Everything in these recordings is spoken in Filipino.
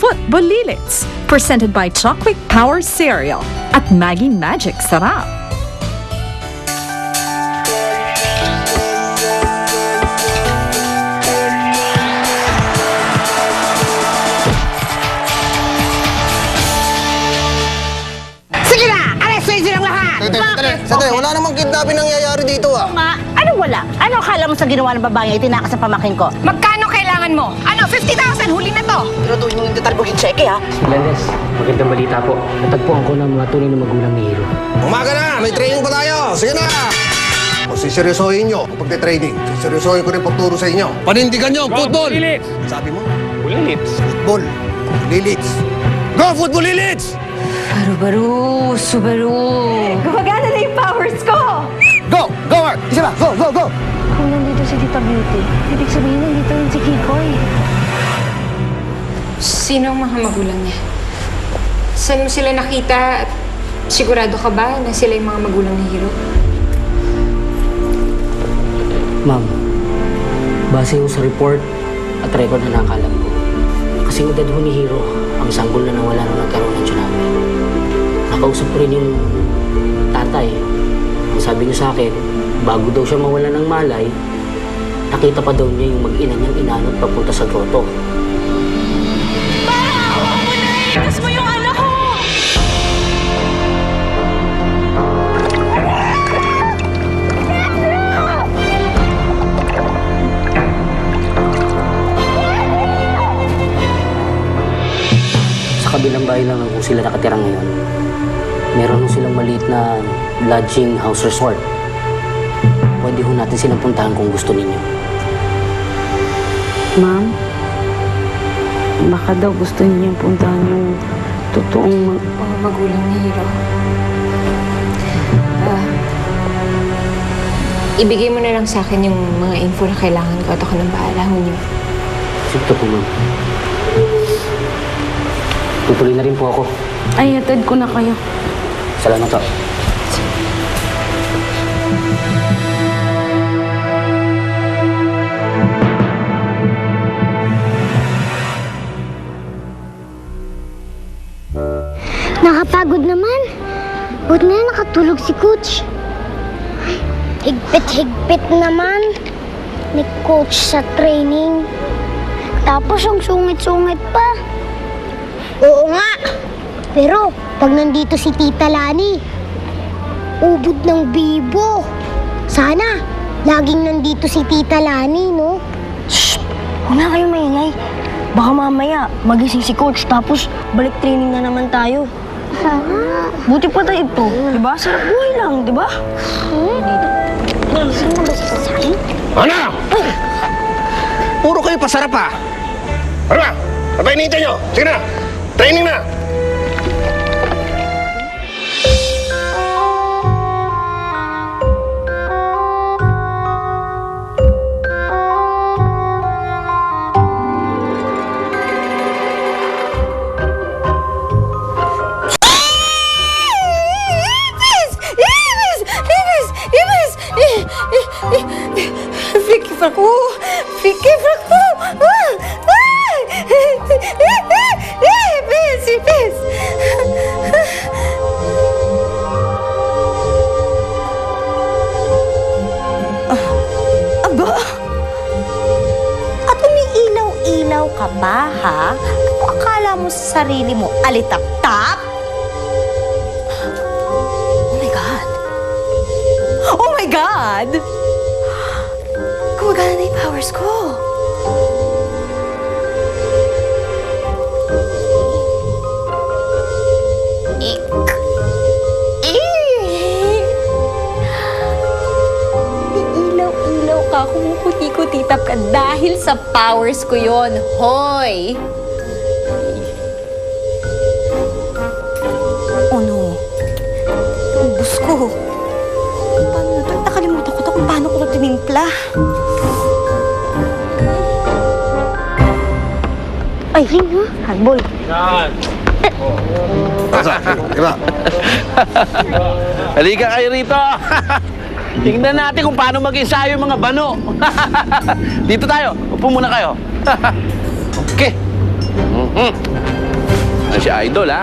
Football Lilits, presented by Chocolate Power Cereal at Maggie Magic Sarap. Sige na! Arestuin silang lahat! Sandali, wala namang kidnapping nangyayari dito ah. Oo nga. Ano wala? Ano akala mo sa ginawa ng babae itinakas sa pamakin ko? Magkano kailangan mo? Ano, 50,000? Huli na to! Pero doon yung hindi talbog yung cheque, ha? Lanes, magandang balita po. Natagpuan ko ng mga tunay na magulang ni Hiro. Umaga na! May training pa tayo! Sige na! O siseryosohin nyo ang pagte-training. Siseryosohin ko rin pagturo sa inyo. Panindigan nyo ang football! Sabi mo? Football. Lilits. Go, football Lilits! Baru, Subaru. Gumagana na yung powers ko! Go! Go, Mark! Isa ba? Go, go, go! Kung nandito si Tita Beauty, ibig sabihin nandito rin si Kikoy. Sino ang mga magulang niya? Saan mo sila nakita? At sigurado ka ba na sila yung mga magulang ni Hiro? Ma'am, base ho sa report at record na nakakalap ko, kasing edad ho ni Hiro ang sanggol na nawala nung nagkaroon ng tsunami. Nakausap ko rin yung tatay. Ang sabi niya sa akin, bago daw siya mawala ng malay, nakita pa daw niya yung mag-ina niyang inanod papunta sa grotto. Itas mo yung anak ko! Sa kabilang bahay lang ho sila nakatira ngayon. Meron ho silang maliit na lodging house resort. Pwede ho natin silang puntahan kung gusto ninyo. Ma'am, baka daw gusto niyo puntahan yung totoong Mga magulang ni Hiro. Ibigay mo na lang sa akin yung mga info na kailangan ko at ako nang bahala ho niyo. Sige po, ma'am. Tutuloy na rin po ako. Ay, hatid ko na kayo. Salamat po. Nakapagod naman. Buti na nakatulog si Coach. Higpit-higpit naman ni Coach sa training. Tapos ang sungit-sungit pa. Oo nga. Pero pag nandito si Tita Lani, ubod ng bibo. Sana laging nandito si Tita Lani, no? Shh! Huwag na kayo maingay. Baka mamaya magising si Coach tapos balik training na naman tayo. Sana. Buti pa tayo ito. Diba? Sarap buhay lang, diba? Sino ba si Sasay? Ano? Puro kayo pasarap ah. Ano ba? Ano ba hinihintay nyo? Sige na! Training na! Vicky Franco! Vicky Franco! Ipis! Aba! At umiilaw-ilaw ka ba, ha? Ano akala mo sa sarili mo? Alitap-tap? Oh my God! Oh my God! Gumagana na yung powers ko. Iilaw-ilaw ka, kumukuti-kutitap ka dahil sa powers ko yon. Hoy! Oh no. Ubus ko. Paano na ito? Nakalimutan ko ito kung paano ko ito tinimpla. Ay, handball. Diba? Halika kayo rito. Tingnan natin kung paano mag-ensayo yung mga bano. Dito tayo. Upo muna kayo. Okay. Ano si Idol, ha?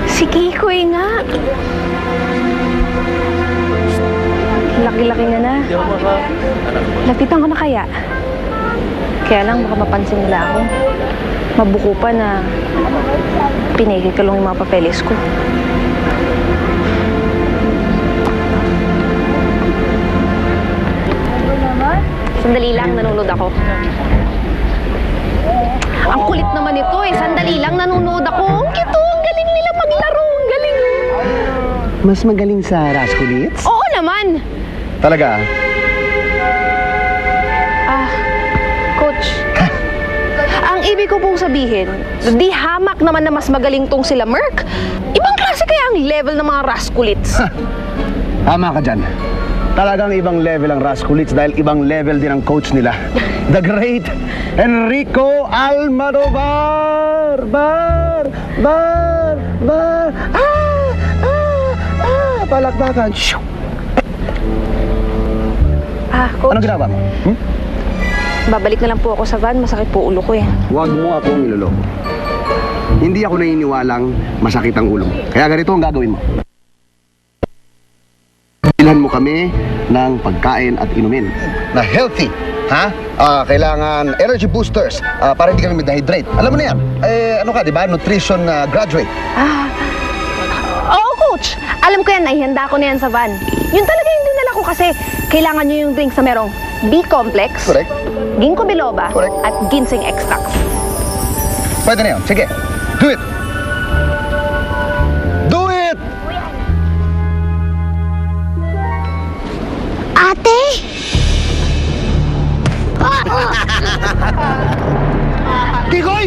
Si Kikoy nga. Laki-laki niya na. Lapitan ko na kaya. Kaya lang baka mapansin nila ako. Mabuko pa na pinigil ko lang yung mga papeles ko. Sandali lang, nanonood ako. Ang kulit naman ito eh. Sandali lang, nanonood ako. Ang cute, ang galing nila maglaro. Ang galing. Mas magaling sa Raskulits? Oo naman. Talaga? Coach. Ang ibig ko pong sabihin, di hamak naman na mas magaling tong sila Merc. Ibang klase kaya ang level ng mga Raskulits. Tama ka dyan. Talagang ibang level ang Raskulits dahil ibang level din ang coach nila. The great Enrico Almodovar! Bar! Palakpakan! Shoo! Coach, Ano ginagawa mo? babalik na lang po ako sa van. Masakit po ulo ko eh. Huwag mo akong niloloko. Hindi ako naniniwalang masakit ang ulo mo. Kaya ganito ang gagawin mo. Bilhan mo kami ng pagkain at inumin na healthy, ha? Kailangan energy boosters para hindi kami ma-dehydrate. Alam mo na yan. Ano ka, di ba? Nutrition graduate. Oo, Coach. Alam ko yan. Naihanda ko na yan sa van. Yun talaga yung dinala ko kasi kailangan nyo yung drinks na merong B-complex, Correct. ginkgo biloba, Correct. at ginseng extracts. Pwede na yun. Sige. Do it! Do it! Ate? Kikoy!